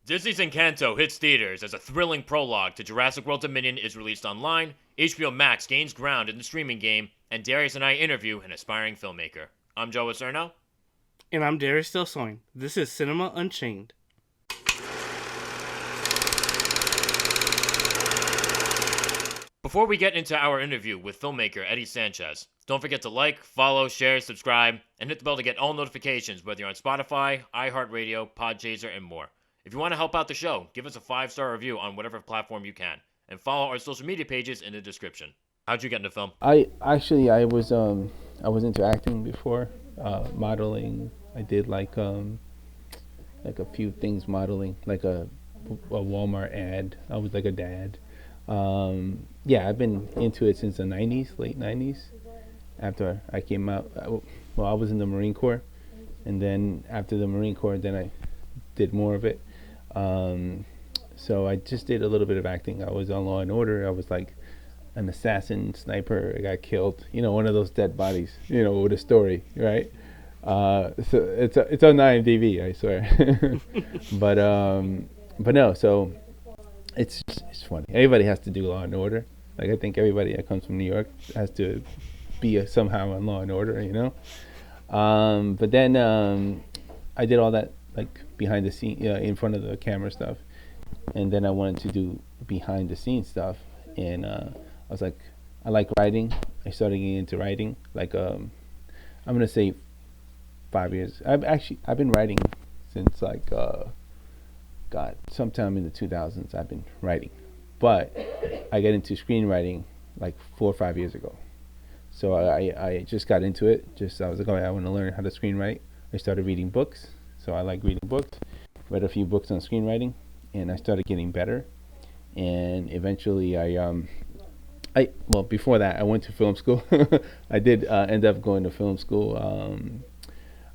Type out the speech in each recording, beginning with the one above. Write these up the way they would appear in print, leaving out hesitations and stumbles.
Disney's Encanto hits theaters as a thrilling prologue to Jurassic World Dominion is released online, HBO Max gains ground in the streaming game, and Darius and I interview an aspiring filmmaker. I'm Joe Acierno. And I'm Darius Delsoin. This is Cinema Unchained. Before we get into our interview with filmmaker Eddy Sanchez, don't forget to like, follow, share, subscribe, and hit the bell to get all notifications whether you're on Spotify, iHeartRadio, Podchaser, and more. If you want to help out the show, give us a 5-star review on whatever platform you can, and follow our social media pages in the description. How'd you get into film? I was into acting before, modeling. I did like a few things modeling, like a Walmart ad. I was like a dad. Yeah, I've been into it since the 90s, late 90s. After I came out, I was in the Marine Corps, and then after the Marine Corps, then I did more of it. So I just did a little bit of acting. I was on Law and Order. I was like an assassin, sniper. I got killed. You know, one of those dead bodies. You know, with a story, right? So it's on IMDb, I swear. but no. So it's funny. Everybody has to do Law and Order. Like I think everybody that comes from New York has to be somehow on Law and Order. You know. But then I did all that like behind the scene, in front of the camera stuff, and then I wanted to do behind the scenes stuff, and I was like, I like writing. I started getting into writing. Like I'm gonna say 5 years. I've been writing since like sometime in the 2000s. I've been writing, but I got into screenwriting like 4 or 5 years ago. So I just got into it. I was like, oh, I want to learn how to screenwrite. I started reading books. So I like reading books. Read a few books on screenwriting, and I started getting better. And eventually, before that, I went to film school. I did end up going to film school.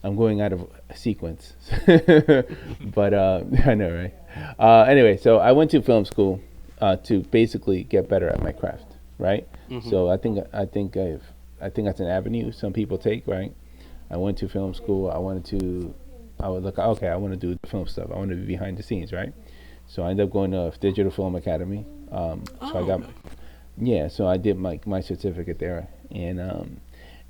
I'm going out of sequence, but I know, right? Anyway, so I went to film school to basically get better at my craft, right? Mm-hmm. So I think that's an avenue some people take, right? I went to film school. I want to do the film stuff. I want to be behind the scenes, right? So I ended up going to Digital Film Academy. So I did my certificate there, and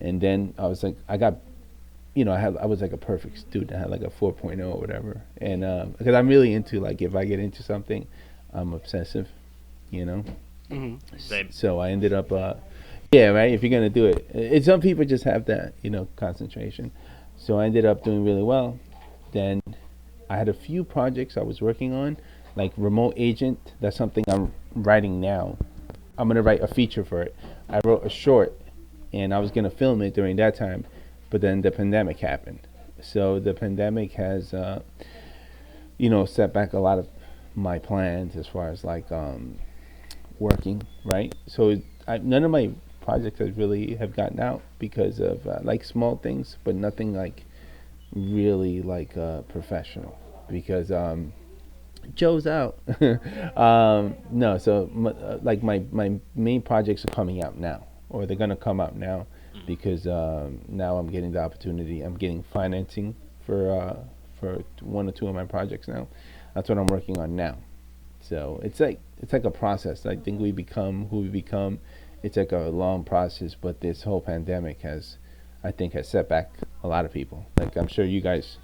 then I was like, I was like a perfect student. I had like a 4.0 or whatever, and because I'm really into, like, if I get into something, I'm obsessive, you know. Mm-hmm. Same. So I ended up, right. If you're gonna do it, some people just have that, concentration. So I ended up doing really well. Then I had a few projects I was working on, like Remote Agent. That's something I'm writing now. I'm going to write a feature for it. I wrote a short, and I was going to film it during that time, but then the pandemic happened. So the pandemic has, set back a lot of my plans as far as like working, right? So none of my projects have gotten out because of like small things, but nothing like really like professional, because Joe's out. No, so like my main projects are coming out now, or they're gonna come out now, because now I'm getting the opportunity. I'm getting financing for 1 or 2 of my projects now. That's what I'm working on now. So it's like a process. I think we become who we become. It's like a long process, but this whole pandemic has set back a lot of people. Like, I'm sure you guys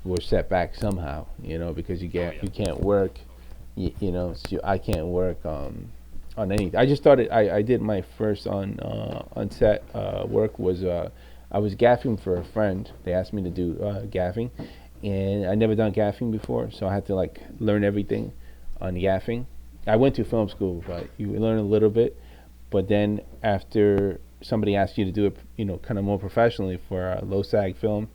were set back somehow, because you can't work, so I can't work on anything. I just started. I did my first on set work was I was gaffing for a friend. They asked me to do gaffing, and I never done gaffing before, so I had to like learn everything on gaffing. I went to film school, but you learn a little bit, but then after somebody asks you to do it, kind of more professionally for a low sag film,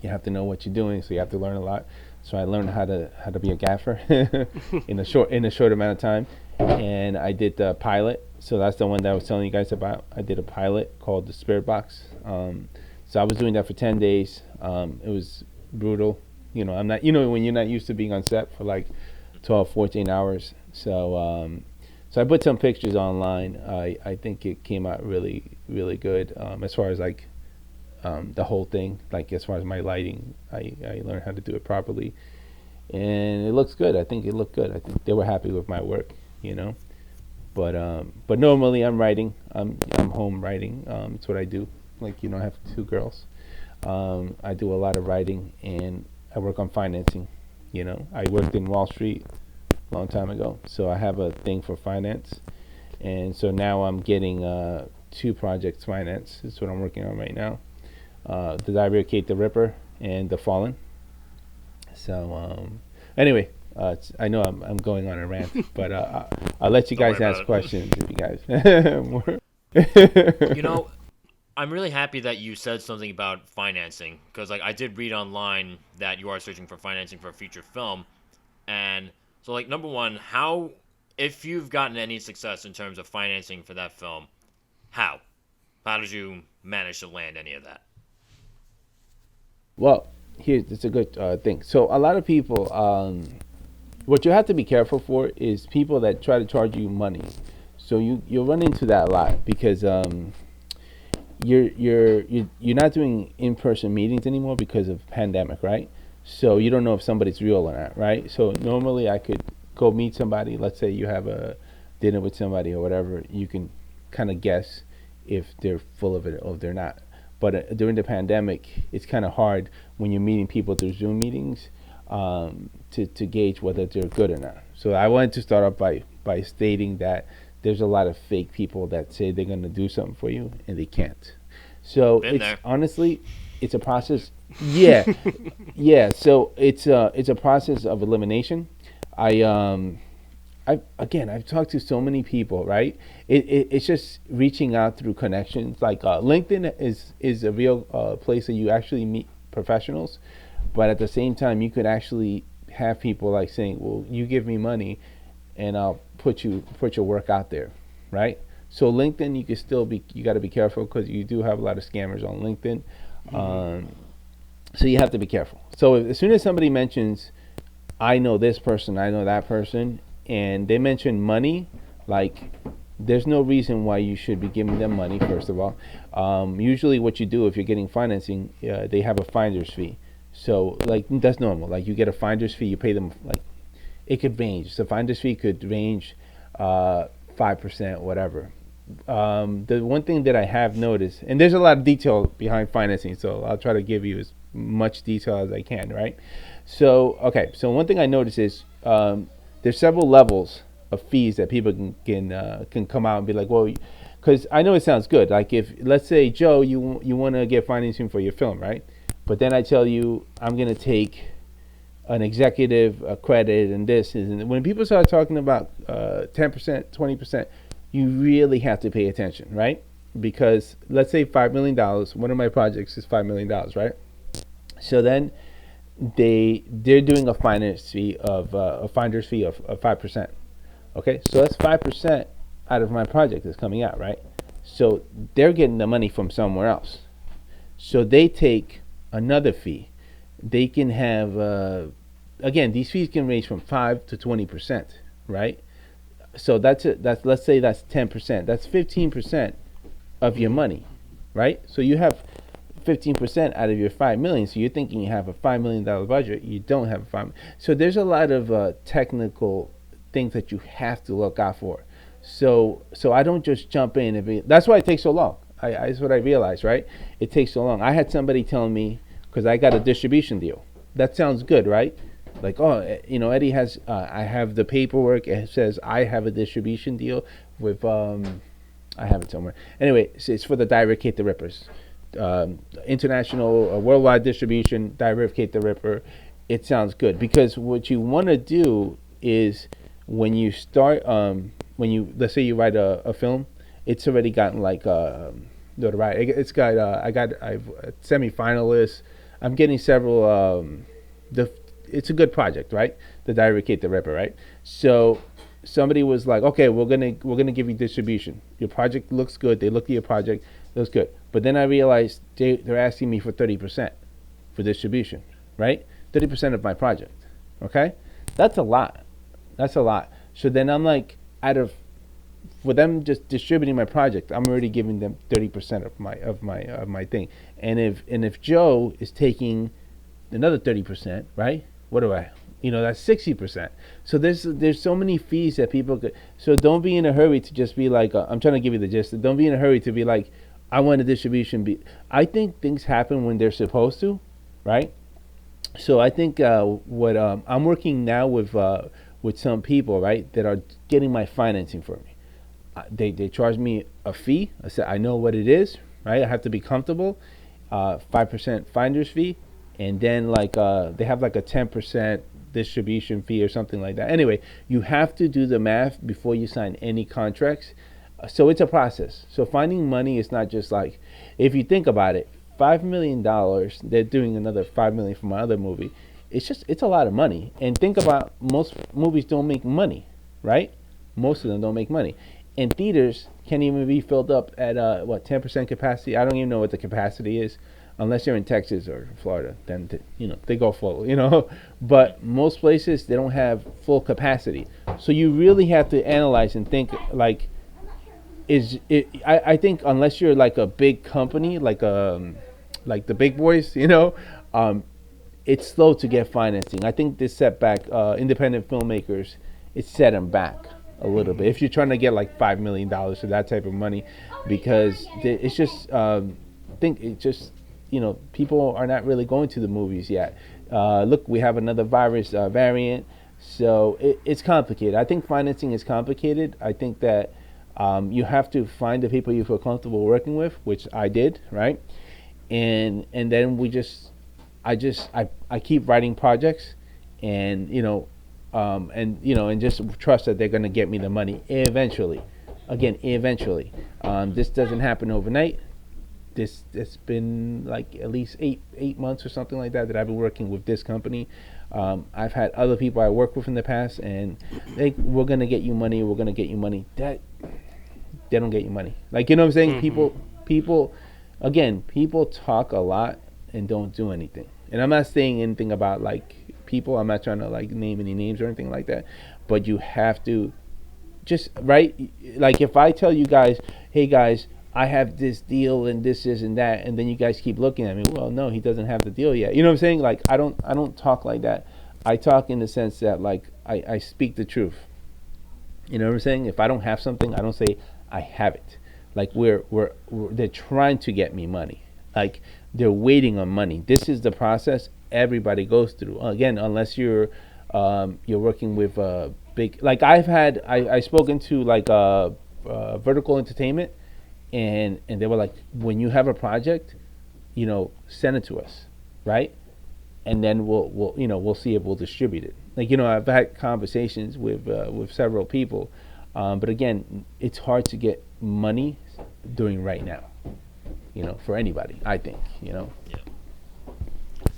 you have to know what you're doing, so you have to learn a lot. So I learned how to be a gaffer in a short amount of time, and I did the pilot. So that's the one that I was telling you guys about. I did a pilot called The Spirit Box. So I was doing that for 10 days. It was brutal. I'm not, when you're not used to being on set for like 12, 14 hours. So I put some pictures online. I think it came out really, really good. As far as like the whole thing, like as far as my lighting, I learned how to do it properly. and it looks good. I think it looked good. I think they were happy with my work, you know. But normally I'm writing. I'm home writing. It's what I do. Like, I have two girls. I do a lot of writing, and I work on financing. I worked in Wall Street a long time ago, so I have a thing for finance, and so now I'm getting two projects financed. That's what I'm working on right now. The Diary of Kate the Ripper and The Fallen. So anyway, I know I'm going on a rant, but I'll let you guys ask questions if you guys more. I'm really happy that you said something about financing, because I did read online that you are searching for financing for a feature film, and so number one, if you've gotten any success in terms of financing for that film, how did you manage to land any of that? Well, it's a good thing. So a lot of people, what you have to be careful for is people that try to charge you money. So you'll run into that a lot because you're not doing in-person meetings anymore because of pandemic, right? So you don't know if somebody's real or not, right? So normally I could go meet somebody. Let's say you have a dinner with somebody or whatever. You can kind of guess if they're full of it or if they're not. But during the pandemic, it's kind of hard when you're meeting people through Zoom meetings to gauge whether they're good or not. So I wanted to start off by stating that there's a lot of fake people that say they're going to do something for you and they can't. So honestly, it's a process. Yeah, yeah. So it's a process of elimination. I've talked to so many people, right? It's just reaching out through connections. Like LinkedIn is a real place that you actually meet professionals, but at the same time, you could actually have people like saying, "Well, you give me money, and I'll put your work out there," right? So LinkedIn, you got to be careful because you do have a lot of scammers on LinkedIn. So you have to be careful. So as soon as somebody mentions, I know this person, I know that person, and they mention money, there's no reason why you should be giving them money, first of all. Usually what you do if you're getting financing, they have a finder's fee. So that's normal. You get a finder's fee, you pay them, it could range. So finder's fee could range 5%, whatever. The one thing that I have noticed, and there's a lot of detail behind financing, so I'll try to give you as much detail as I can, right? So one thing I noticed is there's several levels of fees that people can come out and be like, well, because I know it sounds good. If, let's say, Joe, you want to get financing for your film, right? But then I tell you I'm going to take an executive credit and this. And when people start talking about 10%, 20%, you really have to pay attention, right? Because let's say $5 million, one of my projects is $5 million, right? So then they're doing a finder's fee of 5%. Okay, so that's 5% out of my project that's coming out, right? So they're getting the money from somewhere else. So they take another fee. They can have again, these fees can range from 5 to 20%, right? So let's say that's 10%. That's 15% of your money, right? So you have 15% out of your $5 million. So you're thinking you have a $5 million budget. You don't have a $5 million. So there's a lot of technical things that you have to look out for. So I don't just jump in that's why it takes so long. That's what I realized, right? It takes so long. I had somebody tell me, because I got a distribution deal. That sounds good, right? Eddie has, I have the paperwork. It says I have a distribution deal with, I have it somewhere. Anyway, it's for the Diary of Kate the Rippers. International, worldwide distribution, Diary of Kate the Ripper. It sounds good because what you want to do is when you start, let's say you write a film, it's already gotten notoriety. It's got, I've semi-finalists. I'm getting several, it's a good project, right? The Diary of Kate the Ripper, right? So somebody was like, okay, we're gonna give you distribution. Your project looks good. They looked at your project, it looks good. But then I realized they're asking me for 30% for distribution, right? 30% of my project, okay? That's a lot. So then I'm like, for them just distributing my project, I'm already giving them 30% of my thing. And if Joe is taking another 30%, right? That's 60%. So there's so many fees that people could. So don't be in a hurry to just be like, I'm trying to give you the gist. Don't be in a hurry to be like, I want a distribution. I think things happen when they're supposed to, right? So I think what I'm working now with some people, right, that are getting my financing for me. They charge me a fee. I said I know what it is, right? I have to be comfortable. 5% finder's fee, and then they have like a 10% distribution fee or something like that. Anyway, you have to do the math before you sign any contracts. So it's a process. So finding money is not just like, if you think about it, $5 million. They're doing another $5 million for my other movie. It's a lot of money. And think about, most movies don't make money, right? Most of them don't make money. And theaters can't even be filled up at 10% capacity. I don't even know what the capacity is, unless you're in Texas or Florida. Then they go full. But most places, they don't have full capacity. So you really have to analyze and think like, I think unless you're like a big company, like the big boys, it's slow to get financing. I think this setback independent filmmakers, it set them back a little bit. If you're trying to get like $5 million or that type of money, because it's just people are not really going to the movies yet. Look, we have another virus variant, so it's complicated. I think financing is complicated. I think that you have to find the people you feel comfortable working with, which I did, right? And then I keep writing projects, and and just trust that they're gonna get me the money eventually. Again, eventually. This doesn't happen overnight. It's been like at least eight months or something like that I've been working with this company. I've had other people I worked with in the past, and we're gonna get you money. We're gonna get you money. That they don't get you money. Like, you know what I'm saying? Mm-hmm. People talk a lot and don't do anything. And I'm not saying anything about like people. I'm not trying to like name any names or anything like that. But you have to just, right? Like if I tell you guys, hey guys, I have this deal and this and that, and then you guys keep looking at me, well, no, he doesn't have the deal yet. You know what I'm saying? Like I don't talk like that. I talk in the sense that like I speak the truth. You know what I'm saying? If I don't have something, I don't say I have it. Like they're trying to get me money. Like they're waiting on money. This is the process everybody goes through. Again, unless you're working with big, like I've spoken to like Vertical Entertainment, and they were like, when you have a project, send it to us, right? And then we'll see if we'll distribute it. Like, I've had conversations with several people, but again, it's hard to get money during right now, for anybody, I think, Yeah.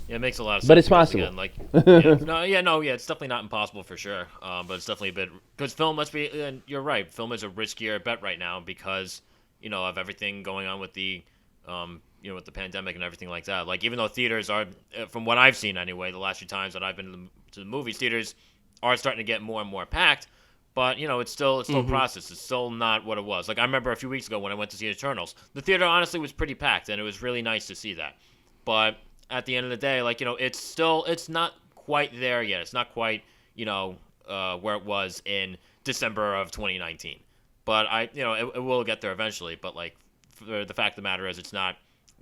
Yeah, it makes a lot of sense. But it's possible. Again, like, it's definitely not impossible for sure. But it's definitely a bit, because film must be, and you're right, film is a riskier bet right now because, of everything going on with the, with the pandemic and everything like that. Like, even though theaters are, from what I've seen anyway, the last few times that I've been to the movies, theaters are starting to get more and more packed. But, it's still a process. It's still not what it was. Like, I remember a few weeks ago when I went to see Eternals, the theater honestly was pretty packed, and it was really nice to see that. But at the end of the day, like, it's not quite there yet. It's not quite, where it was in December of 2019. But it will get there eventually. But like, the fact of the matter is, it's not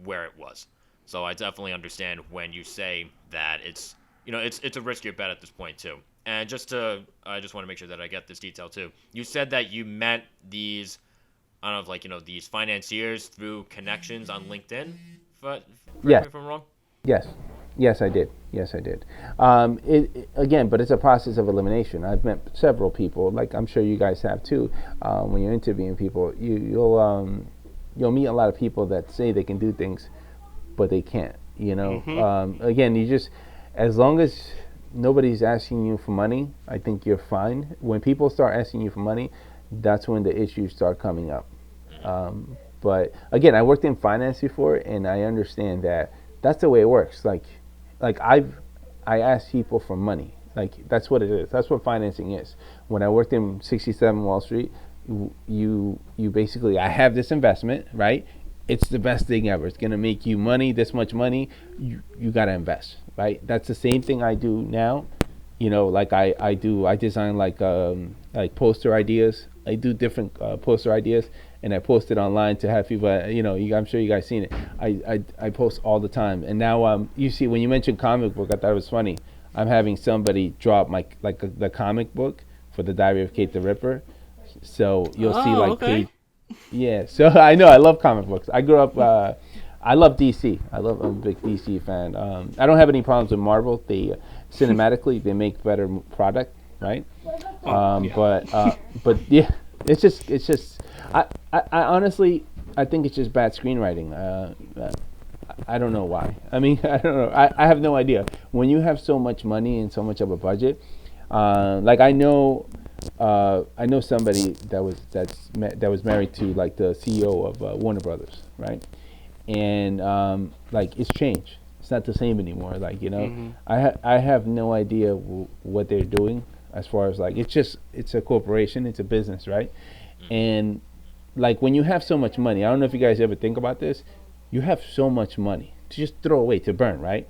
where it was. So I definitely understand when you say that it's a riskier bet at this point too. And I just want to make sure that I get this detail too. You said that you met these, I don't know, like, these financiers through connections on LinkedIn. Correct me if I'm wrong. Yes, I did. Again, but it's a process of elimination. I've met several people, like I'm sure you guys have too. When you're interviewing people, you'll meet a lot of people that say they can do things, but they can't. Again, you just, as long as nobody's asking you for money, I think you're fine. When people start asking you for money, that's when the issues start coming up. But again, I worked in finance before, and I understand that that's the way it works. Like I ask people for money. Like that's what it is. That's what financing is. When I worked in 67 Wall Street, you basically, I have this investment, right? It's the best thing ever. It's gonna make you money, this much money. You gotta invest, right? That's the same thing I do now. like I design like poster ideas. I do different poster ideas, and I post it online to have people. I'm sure you guys seen it. I post all the time, and now you see when you mentioned comic book, I thought it was funny. I'm having somebody drop the comic book for the Diary of Kate the Ripper, so you'll see okay. yeah. So I know I love comic books. I grew up. I love DC. I'm a big DC fan. I don't have any problems with Marvel. They cinematically they make better product, right? But yeah, it's just. I honestly I think it's just bad screenwriting. I don't know why. I mean, I don't know. I have no idea. When you have so much money and so much of a budget, like I know somebody that was married to like the CEO of Warner Brothers, right? And like it's changed. It's not the same anymore. Like I have no idea what they're doing as far as like it's a corporation, it's a business, right? And like when you have so much money, I don't know if you guys ever think about this. You have so much money to just throw away to burn, right?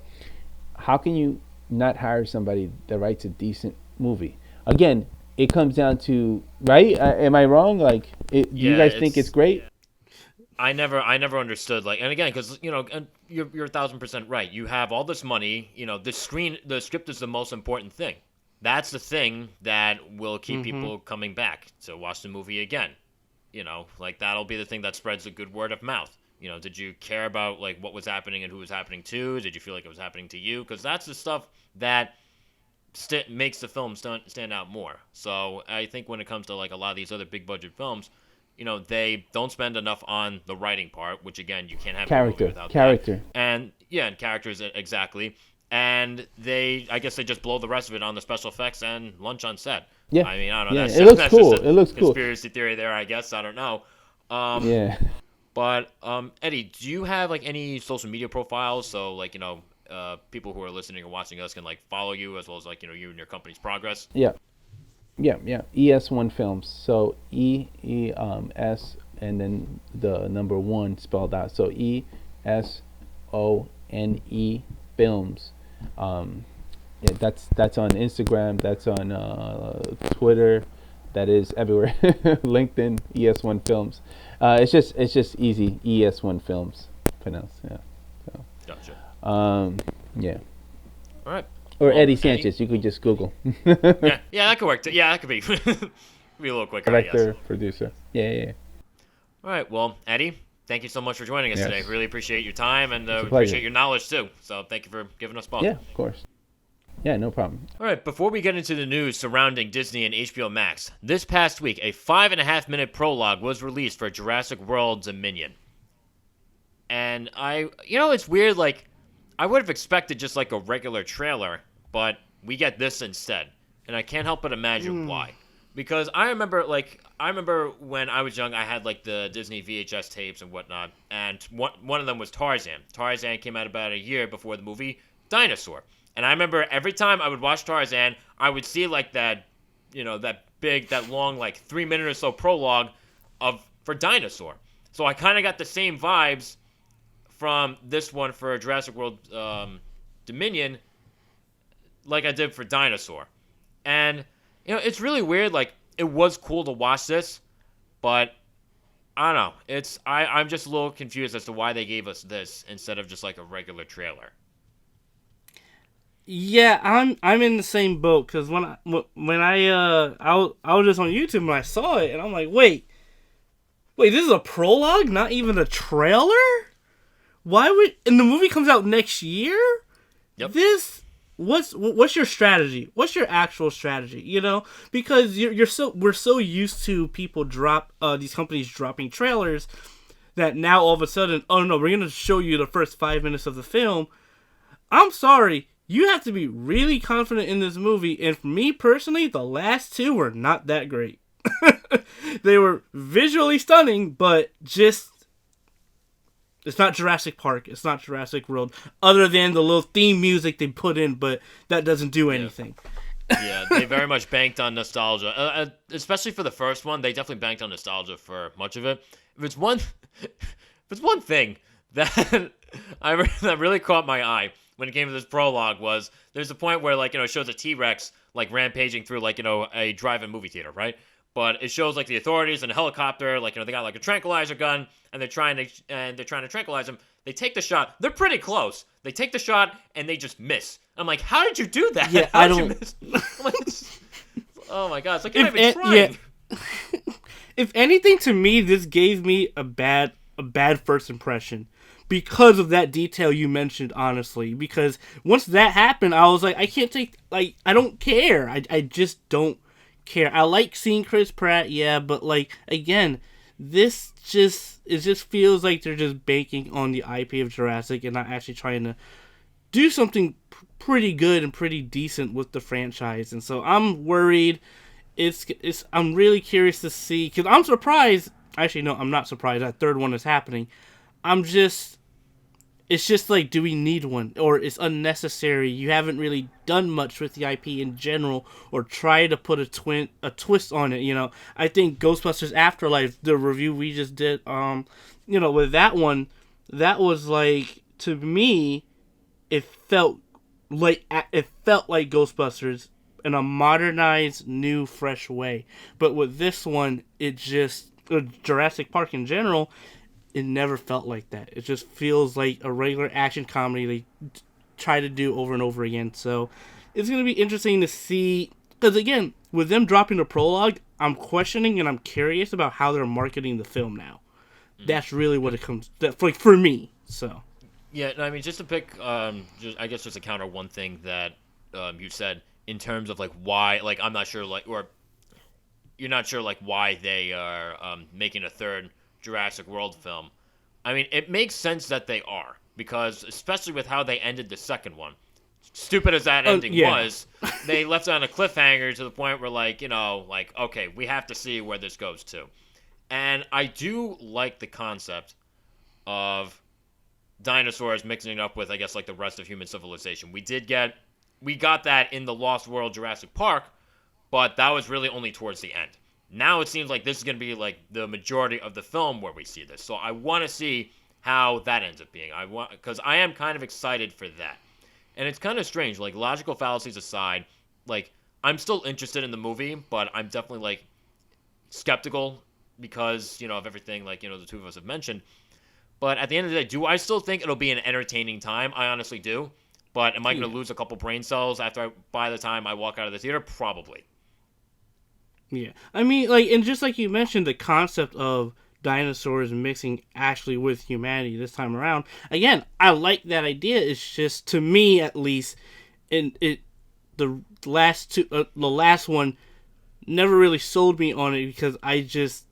How can you not hire somebody that writes a decent movie? Again, it comes down to right. Am I wrong? Like, do you guys think it's great? I never understood and again, because and you're 1,000% right. You have all this money. The script is the most important thing. That's the thing that will keep people coming back to watch the movie again. Like that'll be the thing that spreads a good word of mouth. Did you care about like what was happening and who was happening to? Did you feel like it was happening to you? Because that's the stuff that makes the film stand out more. So I think when it comes to like a lot of these other big budget films, they don't spend enough on the writing part, which again you can't have a movie without that. And characters exactly. And I guess they just blow the rest of it on the special effects and lunch on set. Yeah. I mean, I don't know. Yeah. It looks cool. It looks cool. Conspiracy theory there, I guess. I don't know. Yeah. But Eddie, do you have like any social media profiles so like people who are listening or watching us can like follow you as well as like you and your company's progress? Yeah. ES1 Films. So ES and then the number 1 spelled out. So ESONE Films. That's on Instagram. That's on Twitter. That is everywhere. LinkedIn, ES1 Films. It's just easy. ES1 Films pronounced. Yeah. So. Gotcha. Yeah. All right. Or Eddy Sanchez. You could just Google. yeah, that could work. Yeah, that could be. Be a little quicker. Director, producer. Yeah. All right. Well, Eddie, thank you so much for joining us today. Really appreciate your time and we appreciate your knowledge too. So thank you for giving us both. Yeah, of course. Yeah, no problem. All right, before we get into the news surrounding Disney and HBO Max, this past week, a 5.5-minute prologue was released for Jurassic World Dominion. And it's weird, like, I would have expected just like a regular trailer, but we get this instead. And I can't help but imagine why. Because I remember when I was young, I had like the Disney VHS tapes and whatnot, and one of them was Tarzan. Tarzan came out about a year before the movie Dinosaur. And I remember every time I would watch Tarzan, I would see like that long, like 3-minute or so prologue for Dinosaur. So I kind of got the same vibes from this one for Jurassic World Dominion, like I did for Dinosaur. And it's really weird. Like it was cool to watch this, but I don't know. I'm just a little confused as to why they gave us this instead of just like a regular trailer. Yeah, I'm in the same boat because when I was just on YouTube and I saw it and I'm like, wait, this is a prologue, not even a trailer? And the movie comes out next year? Yep. What's your strategy? What's your actual strategy? Because we're so used to people these companies dropping trailers that now all of a sudden, oh no, we're gonna show you the first 5 minutes of the film. I'm sorry. You have to be really confident in this movie, and for me personally, the last 2 were not that great. They were visually stunning, but just... It's not Jurassic Park, it's not Jurassic World, other than the little theme music they put in, but that doesn't do anything. Yeah, they very much banked on nostalgia. Especially for the first one, they definitely banked on nostalgia for much of it. If it's one thing that that really caught my eye when it came to this prologue was there's a point where it shows a T-Rex like rampaging through like a drive-in movie theater, right? But it shows like the authorities in a helicopter, like they got like a tranquilizer gun, and they're trying to tranquilize him. They take the shot. They're pretty close. They take the shot and they just miss. I'm like, how did you do that? Yeah, how I did don't. you miss? I'm like, oh my god, it's like you're not even trying. Yeah. If anything, to me, this gave me a bad first impression because of that detail you mentioned. Honestly, because once that happened, I was like, I can't take I don't care. I just don't care. I like seeing Chris Pratt, yeah, but like again, this just feels like they're just banking on the IP of Jurassic and not actually trying to do something pretty good and pretty decent with the franchise. And so I'm worried. I'm really curious to see, because I'm surprised. Actually, no, I'm not surprised that third one is happening. It's just like, do we need one? Or it's unnecessary. You haven't really done much with the IP in general or try to put a twist on it, I think Ghostbusters Afterlife, the review we just did, with that one, that was like, to me, it felt like Ghostbusters in a modernized, new, fresh way. But with this one, Jurassic Park in general, it never felt like that. It just feels like a regular action comedy they try to do over and over again. So it's going to be interesting to see. Because again, with them dropping the prologue, I'm questioning and I'm curious about how they're marketing the film now. That's really what it comes like for me. So Yeah, no, I mean, just to pick, just to counter one thing that you said in terms of like why, like I'm not sure, like, or you're not sure like why they are making a third Jurassic World film. I mean, it makes sense that they are, because especially with how they ended the second one, stupid as that ending was, they left it on a cliffhanger to the point where okay, we have to see where this goes to. And I do like the concept of dinosaurs mixing it up with, I guess, like the rest of human civilization. We got that in the Lost World Jurassic Park, but that was really only towards the end. Now it seems like this is going to be like the majority of the film where we see this. So I want to see how that ends up being. Because I am kind of excited for that. And it's kind of strange, like logical fallacies aside, like I'm still interested in the movie, but I'm definitely like skeptical because, of everything like, the two of us have mentioned. But at the end of the day, do I still think it'll be an entertaining time? I honestly do. But am I going to lose a couple brain cells by the time I walk out of the theater? Probably. Yeah. I mean, like, and just like you mentioned, the concept of dinosaurs mixing actually with humanity this time around. Again, I like that idea. It's just, to me at least, the last one never really sold me on it because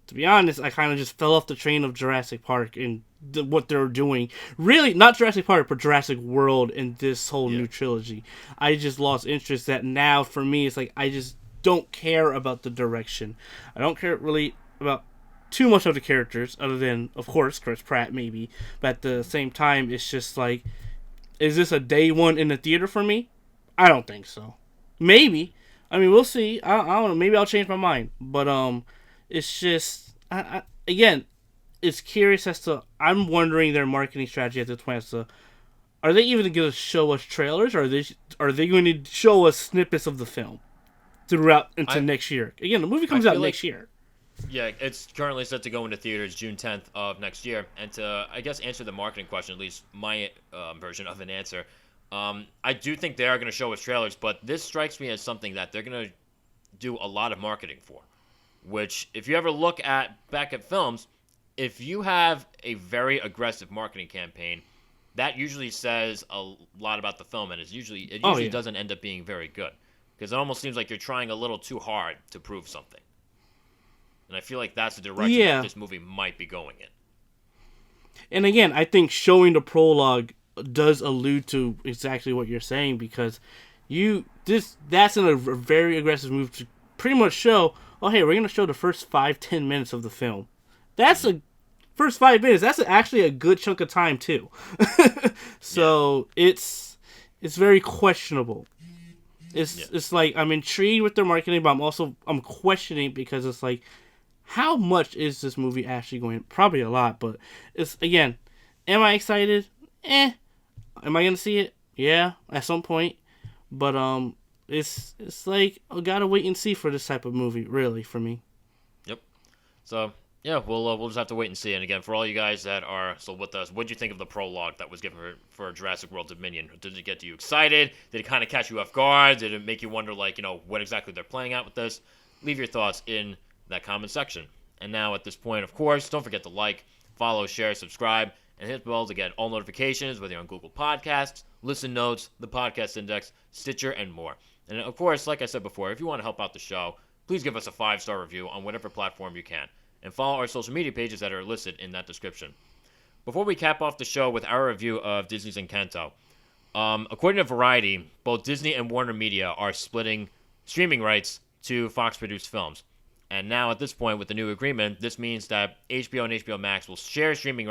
to be honest, I kind of just fell off the train of Jurassic Park and what they're doing. Really, not Jurassic Park, but Jurassic World and this whole new trilogy. I just lost interest. That now for me, it's like I just don't care about the direction. I don't care really about too much of the characters, other than, of course, Chris Pratt maybe. But at the same time, it's just like, is this a day one in the theater for me? I don't think so. Maybe. I mean, we'll see. I don't know. Maybe I'll change my mind. But it's just, again, it's curious as to, I'm wondering their marketing strategy at this point as to, are they even going to show us trailers, or are they going to show us snippets of the film throughout into next year? Again, the movie comes out next year. Yeah, it's currently set to go into theaters June 10th of next year. And to, I guess, answer the marketing question, at least my version of an answer, I do think they are going to show us trailers, but this strikes me as something that they're going to do a lot of marketing for. Which, if you ever look back at films, if you have a very aggressive marketing campaign, that usually says a lot about the film, and it usually doesn't end up being very good. Because it almost seems like you're trying a little too hard to prove something. And I feel like that's the direction that this movie might be going in. And again, I think showing the prologue does allude to exactly what you're saying, because that's in a very aggressive move to pretty much show, oh hey, we're going to show the first 5-10 minutes of the film. That's first 5 minutes. That's actually a good chunk of time too. So it's very questionable. It's like, I'm intrigued with their marketing, but I'm questioning, because it's like, how much is this movie actually going? Probably a lot, but it's, again, am I excited? Am I gonna see it? Yeah, at some point. But it's like I gotta wait and see for this type of movie, really, for me. Yep. So yeah, we'll just have to wait and see. And again, for all you guys that are still with us, what did you think of the prologue that was given for Jurassic World Dominion? Did it get you excited? Did it kind of catch you off guard? Did it make you wonder, like, what exactly they're playing at with this? Leave your thoughts in that comment section. And now at this point, of course, don't forget to like, follow, share, subscribe, and hit the bell to get all notifications, whether you're on Google Podcasts, Listen Notes, the Podcast Index, Stitcher, and more. And of course, like I said before, if you want to help out the show, please give us a 5-star review on whatever platform you can. And follow our social media pages that are listed in that description. Before we cap off the show with our review of Disney's Encanto, according to Variety, both Disney and Warner Media are splitting streaming rights to Fox-produced films. And now at this point, with the new agreement, this means that HBO and HBO Max will share streaming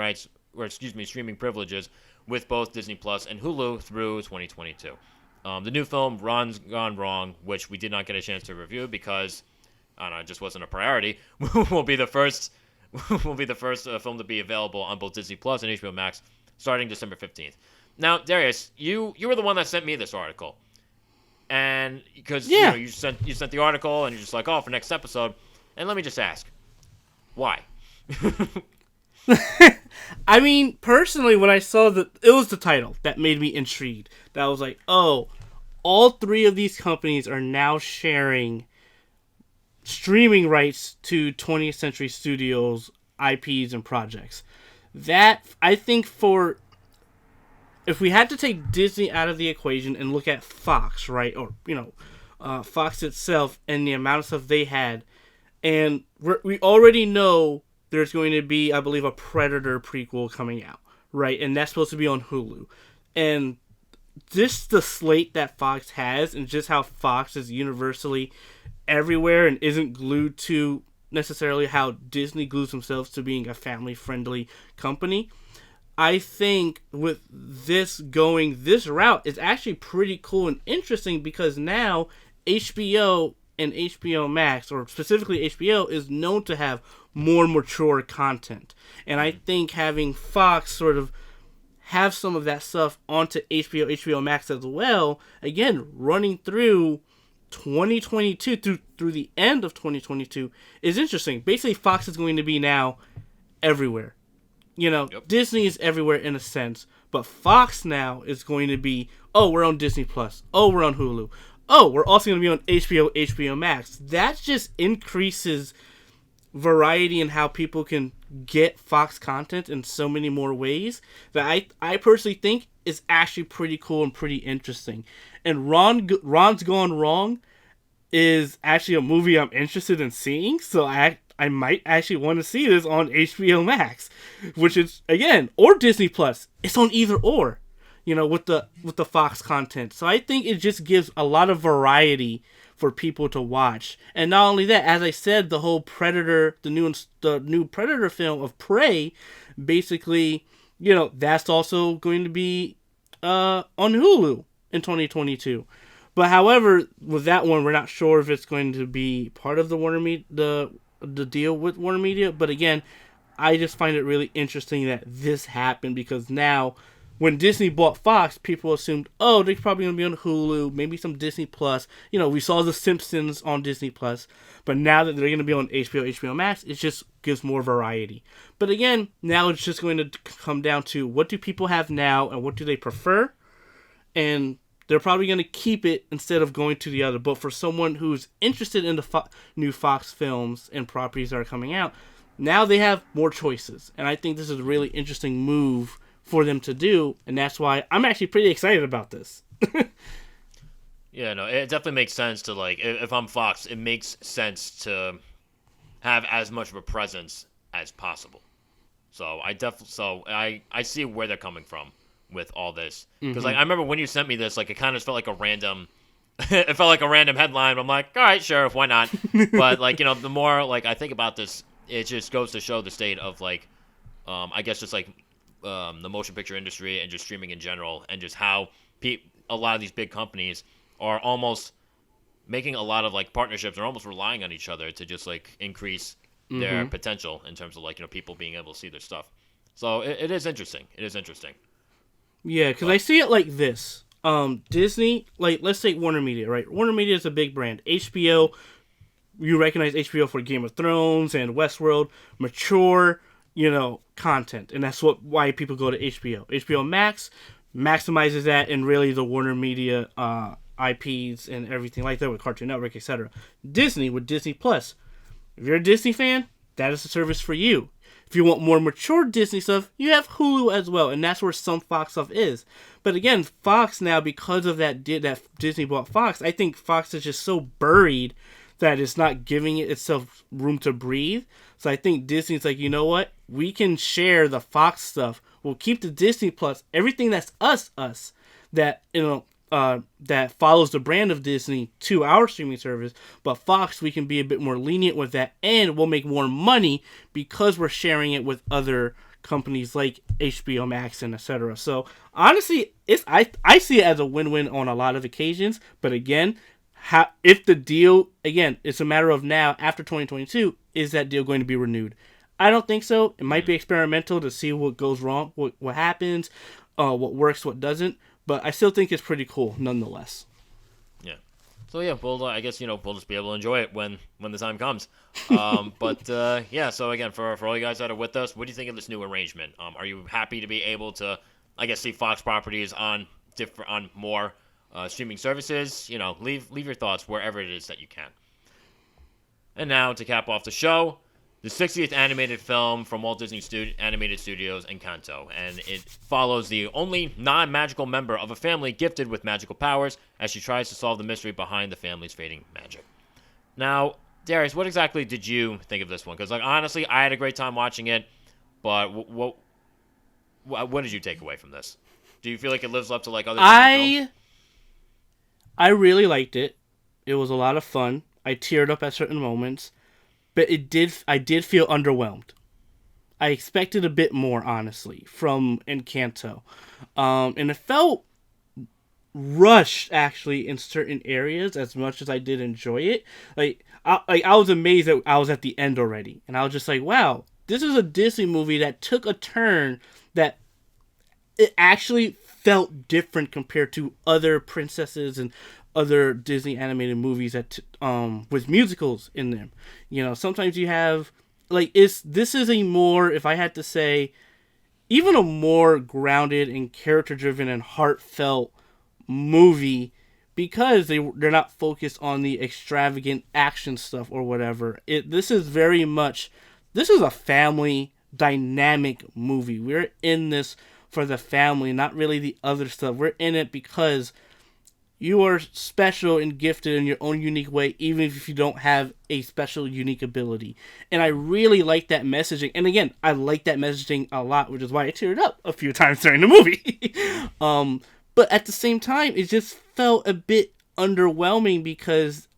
privileges with both Disney Plus and Hulu through 2022. The new film, Ron's Gone Wrong, which we did not get a chance to review because I don't know, it just wasn't a priority, will be the first film to be available on both Disney Plus and HBO Max starting December 15th. Now, Darius, you were the one that sent me this article. And because you sent the article and you're just like, oh, for next episode. And let me just ask, why? I mean, personally, when I saw it was the title that made me intrigued. That was like, oh, all three of these companies are now sharing streaming rights to 20th Century Studios IPs and projects. That, I think, if we had to take Disney out of the equation and look at Fox, right, or Fox itself and the amount of stuff they had, and we already know there's going to be, I believe, a Predator prequel coming out, right, and that's supposed to be on Hulu, and just the slate that Fox has, and just how Fox is universally everywhere and isn't glued to necessarily how Disney glues themselves to being a family-friendly company. I think with this going this route, it's actually pretty cool and interesting because now HBO and HBO Max, or specifically HBO, is known to have more mature content. And I think having Fox sort of have some of that stuff onto HBO Max as well, again, running through 2022 through the end of 2022 is interesting. Basically, Fox is going to be now everywhere. Yep. Disney is everywhere in a sense, but Fox now is going to be, oh, we're on Disney Plus. Oh, we're on Hulu. Oh, we're also going to be on HBO Max. That just increases variety in how people can get Fox content in so many more ways that I personally think is actually pretty cool and pretty interesting. And Ron's Gone Wrong is actually a movie I'm interested in seeing, so I might actually want to see this on HBO Max, which is, again, or Disney Plus. It's on either or, with the Fox content. So I think it just gives a lot of variety for people to watch. And not only that, as I said, the whole Predator, the new Predator film of Prey, basically, that's also going to be on Hulu in 2022. But however, with that one, we're not sure if it's going to be part of the Warner Media, the deal with Warner Media. But again, I just find it really interesting that this happened because now, when Disney bought Fox, people assumed, oh, they're probably going to be on Hulu, maybe some Disney Plus. We saw The Simpsons on Disney Plus. But now that they're going to be on HBO Max, it just gives more variety. But again, now it's just going to come down to what do people have now and what do they prefer. And they're probably going to keep it instead of going to the other. But for someone who's interested in the new Fox films and properties that are coming out, now they have more choices. And I think this is a really interesting move for them to do. And that's why I'm actually pretty excited about this. Yeah, no, it definitely makes sense to, like, if I'm Fox, it makes sense to have as much of a presence as possible. So I see where they're coming from with all this, because like I remember when you sent me this, like it kind of felt like a random it felt like a random headline. I'm like, all right, sure, why not? But like, the more like I think about this, it just goes to show the state of like I guess just like the motion picture industry and just streaming in general, and just how a lot of these big companies are almost making a lot of like partnerships, or almost relying on each other to just like increase their potential in terms of like people being able to see their stuff. So it is interesting. It is interesting. Yeah, because I see it like this. Disney, like, let's take Warner Media, right? Warner Media is a big brand. HBO, you recognize HBO for Game of Thrones and Westworld, mature, content, and that's why people go to HBO. HBO Max maximizes that, and really the Warner Media IPs and everything like that with Cartoon Network, etc. Disney with Disney Plus. If you're a Disney fan, that is a service for you. If you want more mature Disney stuff, you have Hulu as well, and that's where some Fox stuff is. But again, Fox now, because of that Disney bought Fox, I think Fox is just so buried that it's not giving it itself room to breathe. So I think Disney's like, you know what? We can share the Fox stuff. We'll keep the Disney Plus, everything that's us, that, that follows the brand of Disney to our streaming service. But Fox, we can be a bit more lenient with that, and we'll make more money because we're sharing it with other companies like HBO Max and etc. So honestly, I see it as a win-win on a lot of occasions. But again, if the deal, again, it's a matter of now, after 2022, is that deal going to be renewed? I don't think so. It might be experimental to see what goes wrong, what happens, what works, what doesn't. But I still think it's pretty cool, nonetheless. Yeah. So yeah, I guess we'll just be able to enjoy it when the time comes. Yeah. So again, for all you guys that are with us, what do you think of this new arrangement? Are you happy to be able to, I guess, see Fox properties on more streaming services? Leave your thoughts wherever it is that you can. And now to cap off the show, the 60th animated film from Walt Disney Animated Studios, Encanto, and it follows the only non-magical member of a family gifted with magical powers as she tries to solve the mystery behind the family's fading magic. Now, Darius, what exactly did you think of this one? Because, honestly, I had a great time watching it, but what did you take away from this? Do you feel like it lives up to, other Disney films? I really liked it. It was a lot of fun. I teared up at certain moments. But I did feel underwhelmed. I expected a bit more, honestly, from Encanto. And it felt rushed, actually, in certain areas, as much as I did enjoy it. I was amazed that I was at the end already. And I was just like, wow, this is a Disney movie that took a turn that it actually felt different compared to other princesses and other Disney animated movies that with musicals in them. Sometimes you have this is a more, if I had to say, even a more grounded and character driven and heartfelt movie, because they're not focused on the extravagant action stuff or whatever. This is a family dynamic movie. We're in this for the family, not really the other stuff. We're in it because you are special and gifted in your own unique way, even if you don't have a special, unique ability. And I really like that messaging. And again, I like that messaging a lot, which is why I teared up a few times during the movie. But at the same time, it just felt a bit underwhelming because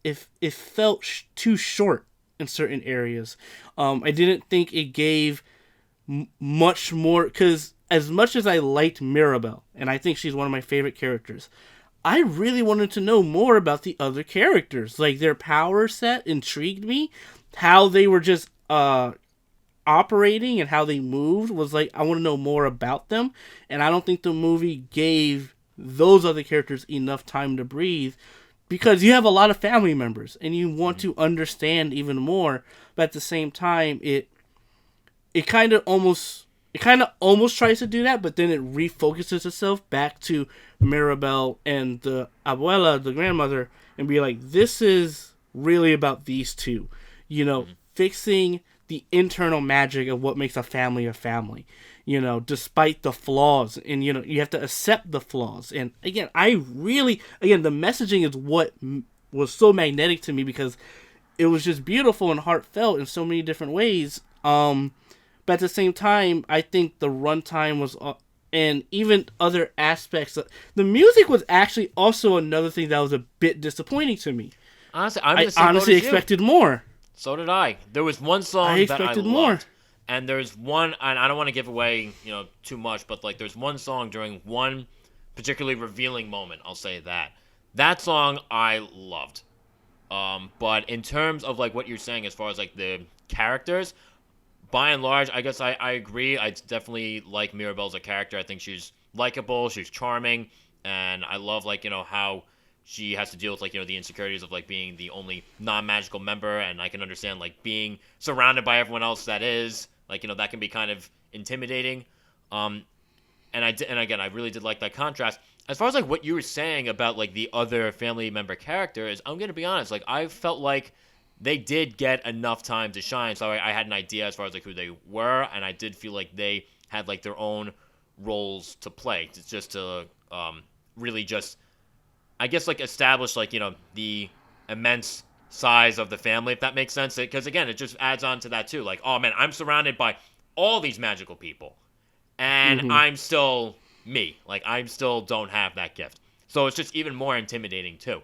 it felt too short in certain areas. I didn't think it gave much more, because as much as I liked Mirabelle, and I think she's one of my favorite characters, I really wanted to know more about the other characters. Their power set intrigued me. How they were just operating and how they moved was I want to know more about them. And I don't think the movie gave those other characters enough time to breathe, because you have a lot of family members and you want to understand even more. But at the same time, it kind of almost tries to do that, but then it refocuses itself back to Mirabelle and the abuela, the grandmother, and be like, this is really about these two, fixing the internal magic of what makes a family, despite the flaws. And, you have to accept the flaws. And again, the messaging is what was so magnetic to me, because it was just beautiful and heartfelt in so many different ways. But at the same time, I think the runtime was, and even other aspects, the music was actually also another thing that was a bit disappointing to me. Honestly, I honestly expected more. So did I. There was one song that I loved, more. And there's one, and I don't want to give away, too much, but there's one song during one particularly revealing moment. I'll say that. That song I loved. But in terms of what you're saying, as far as the characters, by and large, I guess I agree. I definitely like Mirabelle as a character. I think she's likable, she's charming, and I love, like, how she has to deal with, like, the insecurities of, like, being the only non-magical member, and I can understand, like, being surrounded by everyone else that is, like, that can be kind of intimidating. And again, I really did like that contrast. As far as, like, what you were saying about, like, the other family member characters, I'm gonna be honest, like, I felt like they did get enough time to shine, so I had an idea as far as, like, who they were, and I did feel like they had, like, their own roles to play, just to really just, I guess, like, establish, like, the immense size of the family, if that makes sense. Because, again, it just adds on to that, too. Like, oh, man, I'm surrounded by all these magical people, and I'm still me. Like, I still don't have that gift. So it's just even more intimidating, too.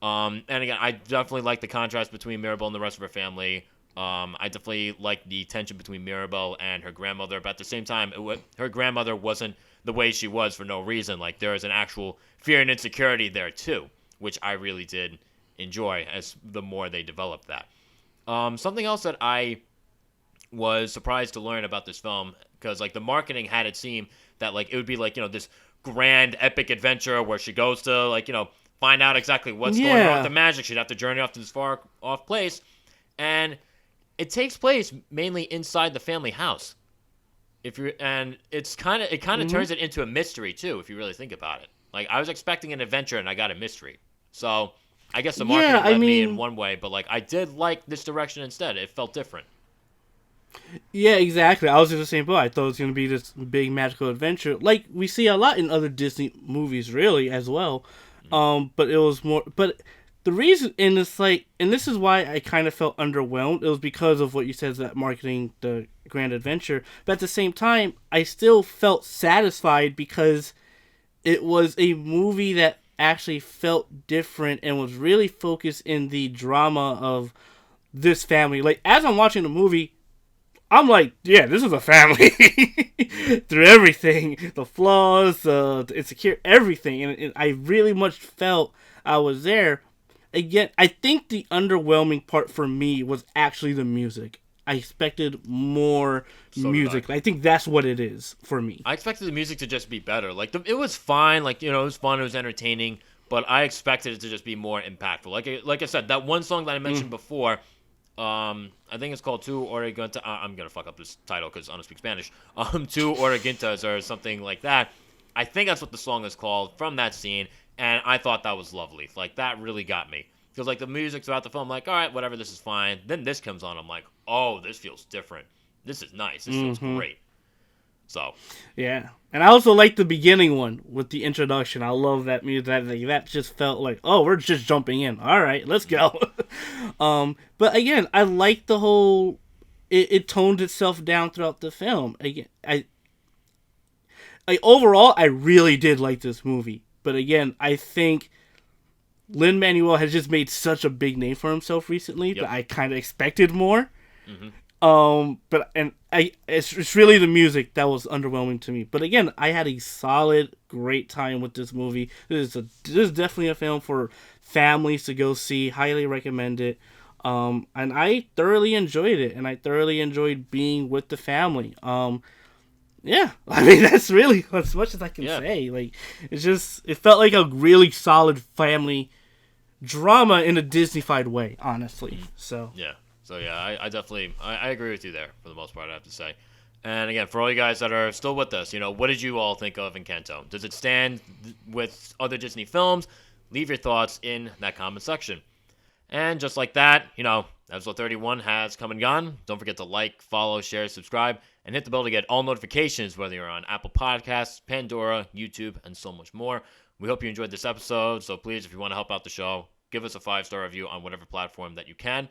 And again, I definitely like the contrast between Mirabelle and the rest of her family. I definitely like the tension between Mirabelle and her grandmother, but at the same time, her grandmother wasn't the way she was for no reason. Like, there is an actual fear and insecurity there, too, which I really did enjoy as the more they developed that. Something else that I was surprised to learn about this film, because, like, the marketing had it seem that, like, it would be, like, this grand epic adventure where she goes to, like, find out exactly what's going on with the magic. She'd have to journey off to this far off place, and it takes place mainly inside the family house. It kind of turns it into a mystery too, if you really think about it. Like, I was expecting an adventure and I got a mystery. So I guess the marketing led me in one way, but, like, I did like this direction instead. It felt different. Yeah, exactly. I was in the same boat. I thought it was going to be this big magical adventure, like we see a lot in other Disney movies, really, as well. But it was more. But the reason, and it's like, and this is why I kind of felt underwhelmed. It was because of what you said, that marketing, the grand adventure. But at the same time, I still felt satisfied because it was a movie that actually felt different and was really focused in the drama of this family. Like, as I'm watching the movie, I'm like, yeah, this is a family through everything, the flaws, the insecure, everything, and I really much felt I was there. Again, I think the underwhelming part for me was actually the music. I expected more music. I think that's what it is for me. I expected the music to just be better. Like, it was fine. Like, it was fun. It was entertaining. But I expected it to just be more impactful. Like I said, that one song that I mentioned before. I think it's called Tu Origintas. I'm gonna fuck up this title because I don't speak Spanish. Tu Origintas or something like that. I think that's what the song is called, from that scene, and I thought that was lovely. Like, that really got me, because, like, the music throughout the film, I'm like, all right, whatever, this is fine. Then this comes on, I'm like, oh, this feels different. This is nice. This feels great. So yeah, and I also like the beginning one with the introduction. I love that music. That just felt like, oh, we're just jumping in. All right, let's go. But again, I like the whole. It toned itself down throughout the film. Again, overall, I really did like this movie. But again, I think Lin-Manuel has just made such a big name for himself recently that I kind of expected more. It's really the music that was underwhelming to me. But again, I had a solid, great time with this movie. This is definitely a film for families to go see. Highly recommend it. And I thoroughly enjoyed it, and I thoroughly enjoyed being with the family. Yeah, I mean, that's really as much as I can say. Like, it felt like a really solid family drama in a Disney-fied way, honestly. So I definitely I agree with you there for the most part, I have to say. And again, for all you guys that are still with us, what did you all think of Encanto? Does it stand with other Disney films? Leave your thoughts in that comment section. And just like that, episode 31 has come and gone. Don't forget to like, follow, share, subscribe, and hit the bell to get all notifications, whether you're on Apple Podcasts, Pandora, YouTube, and so much more. We hope you enjoyed this episode, so please, if you want to help out the show, give us a 5-star review on whatever platform that you can.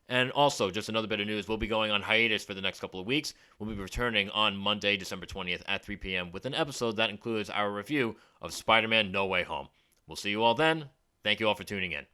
And also, just another bit of news, we'll be going on hiatus for the next couple of weeks. We'll be returning on Monday, December 20th at 3 p.m. with an episode that includes our review of Spider-Man No Way Home. We'll see you all then. Thank you all for tuning in.